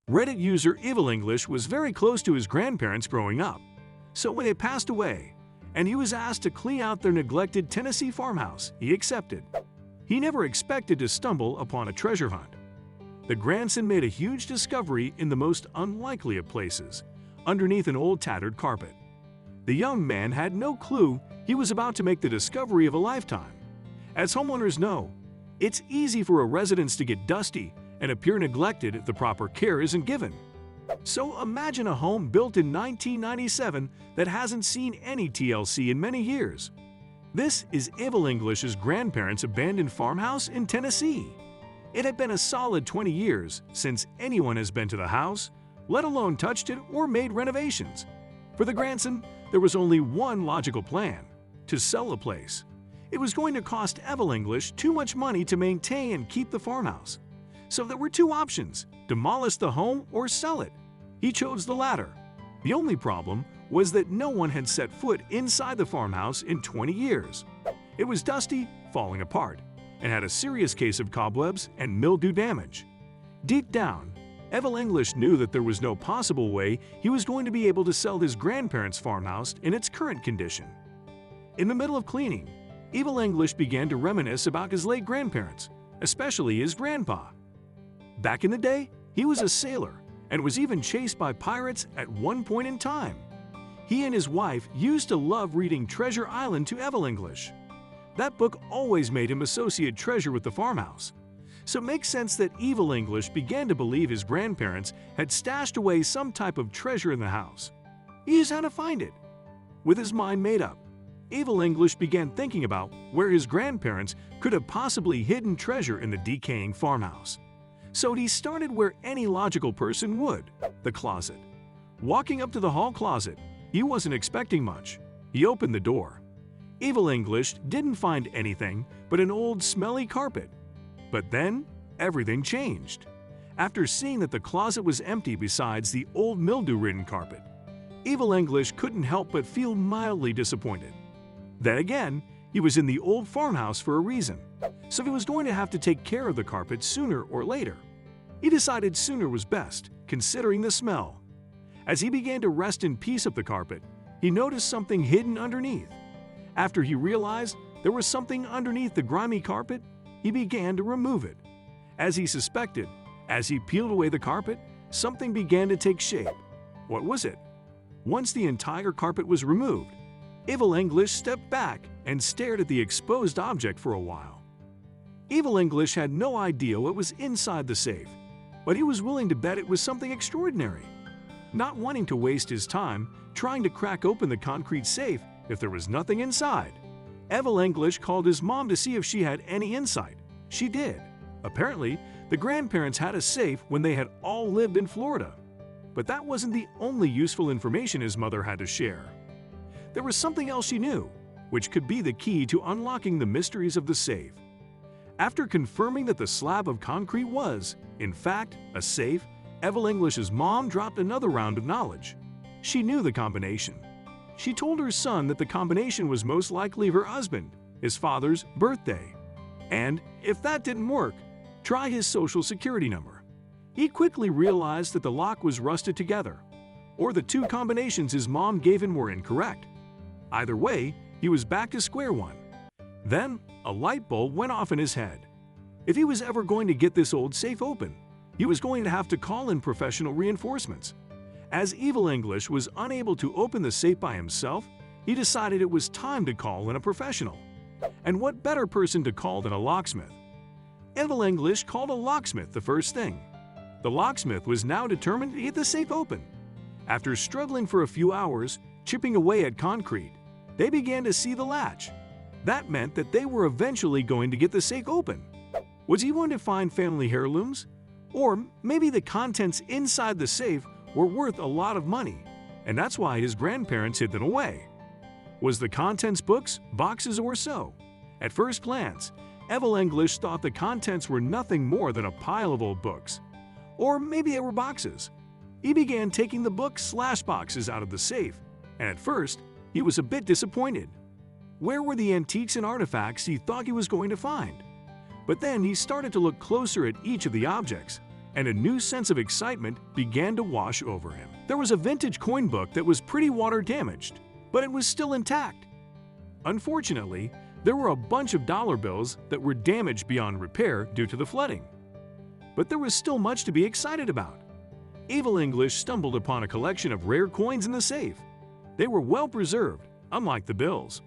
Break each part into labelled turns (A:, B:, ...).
A: Reddit user Evil English was very close to his grandparents growing up, so when they passed away, and he was asked to clean out their neglected Tennessee farmhouse, he accepted. He never expected to stumble upon a treasure hunt. The grandson made a huge discovery in the most unlikely of places, underneath an old tattered carpet. The young man had no clue he was about to make the discovery of a lifetime. As homeowners know, it's easy for a residence to get dusty and appear neglected if the proper care isn't given. So imagine a home built in 1997 that hasn't seen any TLC in many years. This is Evil English's grandparents' abandoned farmhouse in Tennessee. It had been a solid 20 years since anyone has been to the house, let alone touched it or made renovations. For the grandson, there was only one logical plan: to sell the place. It was going to cost Evil English too much money to maintain and keep the farmhouse. So there were two options: demolish the home or sell it. He chose the latter. The only problem was that no one had set foot inside the farmhouse in 20 years. It was dusty, falling apart, and had a serious case of cobwebs and mildew damage. Deep down, Evil English knew that there was no possible way he was going to be able to sell his grandparents' farmhouse in its current condition. In the middle of cleaning, Evil English began to reminisce about his late grandparents, especially his grandpa. Back in the day, he was a sailor and was even chased by pirates at one point in time. He and his wife used to love reading Treasure Island to Evil English. That book always made him associate treasure with the farmhouse. So it makes sense that Evil English began to believe his grandparents had stashed away some type of treasure in the house. He just had to find it. With his mind made up, Evil English began thinking about where his grandparents could have possibly hidden treasure in the decaying farmhouse. So he started where any logical person would: the closet. Walking up to the hall closet, he wasn't expecting much. He opened the door. Evil English didn't find anything but an old smelly carpet. But then, everything changed. After seeing that the closet was empty besides the old mildew-ridden carpet, Evil English couldn't help but feel mildly disappointed. Then again, he was in the old farmhouse for a reason, so he was going to have to take care of the carpet sooner or later. He decided sooner was best, considering the smell. As he began to rest in peace of the carpet, he noticed something hidden underneath. After he realized there was something underneath the grimy carpet, he began to remove it. As he suspected, as he peeled away the carpet, something began to take shape. What was it? Once the entire carpet was removed, Evil English stepped back and stared at the exposed object for a while. Evil English had no idea what was inside the safe, but he was willing to bet it was something extraordinary. Not wanting to waste his time trying to crack open the concrete safe if there was nothing inside, Evil English called his mom to see if she had any insight. She did. Apparently, the grandparents had a safe when they had all lived in Florida. But that wasn't the only useful information his mother had to share. There was something else she knew, which could be the key to unlocking the mysteries of the safe. After confirming that the slab of concrete was, in fact, a safe, Evil English's mom dropped another round of knowledge. She knew the combination. She told her son that the combination was most likely her husband, his father's birthday. And if that didn't work, try his social security number. He quickly realized that the lock was rusted together, or the two combinations his mom gave him were incorrect. Either way, he was back to square one. Then, a light bulb went off in his head. If he was ever going to get this old safe open, he was going to have to call in professional reinforcements. As Evil English was unable to open the safe by himself, he decided it was time to call in a professional. And what better person to call than a locksmith? Evil English called a locksmith the first thing. The locksmith was now determined to get the safe open. After struggling for a few hours, chipping away at concrete, they began to see the latch. That meant that they were eventually going to get the safe open. Was he going to find family heirlooms? Or maybe the contents inside the safe were worth a lot of money, and that's why his grandparents hid them away. Was the contents books, boxes, or so? At first glance, Evil English thought the contents were nothing more than a pile of old books. Or maybe they were boxes. He began taking the books/boxes out of the safe, and at first, he was a bit disappointed. Where were the antiques and artifacts he thought he was going to find? But then he started to look closer at each of the objects, and a new sense of excitement began to wash over him. There was a vintage coin book that was pretty water damaged, but it was still intact. Unfortunately, there were a bunch of dollar bills that were damaged beyond repair due to the flooding. But there was still much to be excited about. Evil English stumbled upon a collection of rare coins in the safe. They were well preserved, unlike the bills.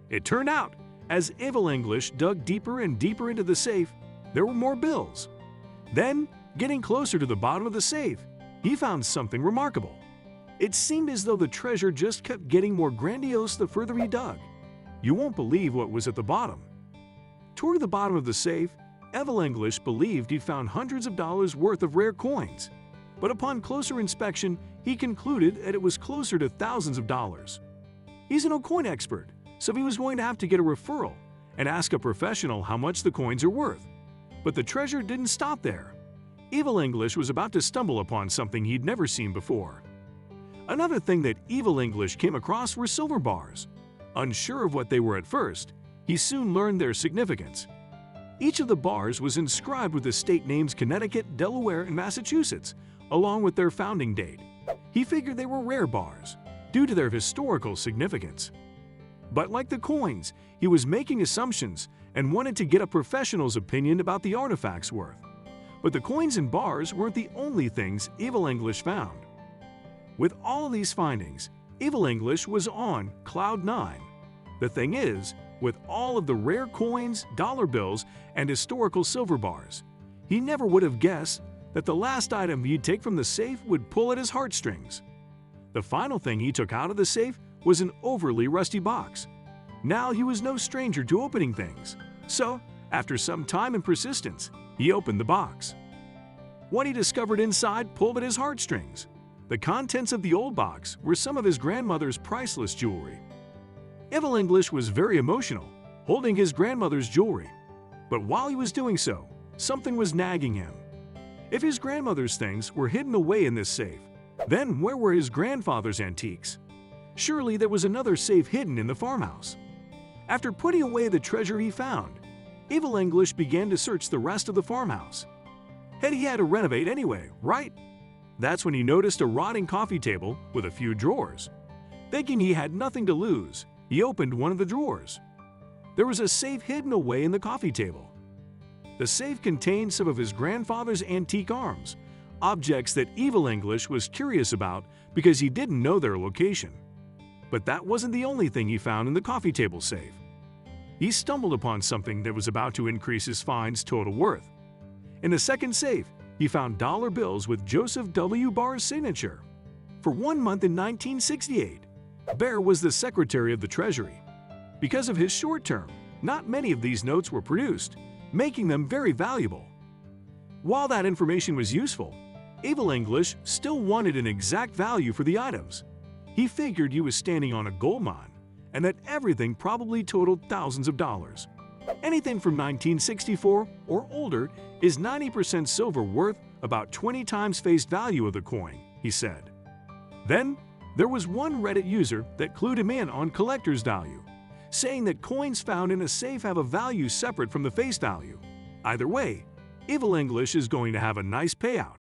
A: It turned out, as Evil English dug deeper and deeper into the safe, there were more bills. Then, getting closer to the bottom of the safe, he found something remarkable. It seemed as though the treasure just kept getting more grandiose the further he dug. You won't believe what was at the bottom. Toward the bottom of the safe, Evil English believed he'd found hundreds of dollars worth of rare coins. But upon closer inspection, he concluded that it was closer to thousands of dollars. He's no coin expert, so he was going to have to get a referral and ask a professional how much the coins are worth. But the treasure didn't stop there. Evil English was about to stumble upon something he'd never seen before. Another thing that Evil English came across were silver bars. Unsure of what they were at first, he soon learned their significance. Each of the bars was inscribed with the state names Connecticut, Delaware, and Massachusetts, along with their founding date. He figured they were rare bars, due to their historical significance. But like the coins, he was making assumptions and wanted to get a professional's opinion about the artifact's worth. But the coins and bars weren't the only things Evil English found. With all of these findings, Evil English was on cloud nine. The thing is, with all of the rare coins, dollar bills, and historical silver bars, he never would have guessed that the last item he'd take from the safe would pull at his heartstrings. The final thing he took out of the safe was an overly rusty box. Now he was no stranger to opening things. So, after some time and persistence, he opened the box. What he discovered inside pulled at his heartstrings. The contents of the old box were some of his grandmother's priceless jewelry. Evil English was very emotional, holding his grandmother's jewelry. But while he was doing so, something was nagging him. If his grandmother's things were hidden away in this safe, then where were his grandfather's antiques? Surely there was another safe hidden in the farmhouse. After putting away the treasure he found, Evil English began to search the rest of the farmhouse. He had to renovate anyway, right? That's when he noticed a rotting coffee table with a few drawers. Thinking he had nothing to lose, he opened one of the drawers. There was a safe hidden away in the coffee table. The safe contained some of his grandfather's antique arms, objects that Evil English was curious about because he didn't know their location. But that wasn't the only thing he found in the coffee table safe. He stumbled upon something that was about to increase his find's total worth. In the second safe, he found dollar bills with Joseph W. Barr's signature. For 1 month in 1968, Barr was the Secretary of the Treasury. Because of his short term, not many of these notes were produced, making them very valuable. While that information was useful, Evil English still wanted an exact value for the items. He figured he was standing on a gold mine and that everything probably totaled thousands of dollars. Anything from 1964 or older is 90% silver worth about 20 times face value of the coin, he said. Then, there was one Reddit user that clued him in on collector's value, saying that coins found in a safe have a value separate from the face value. Either way, Evil English is going to have a nice payout.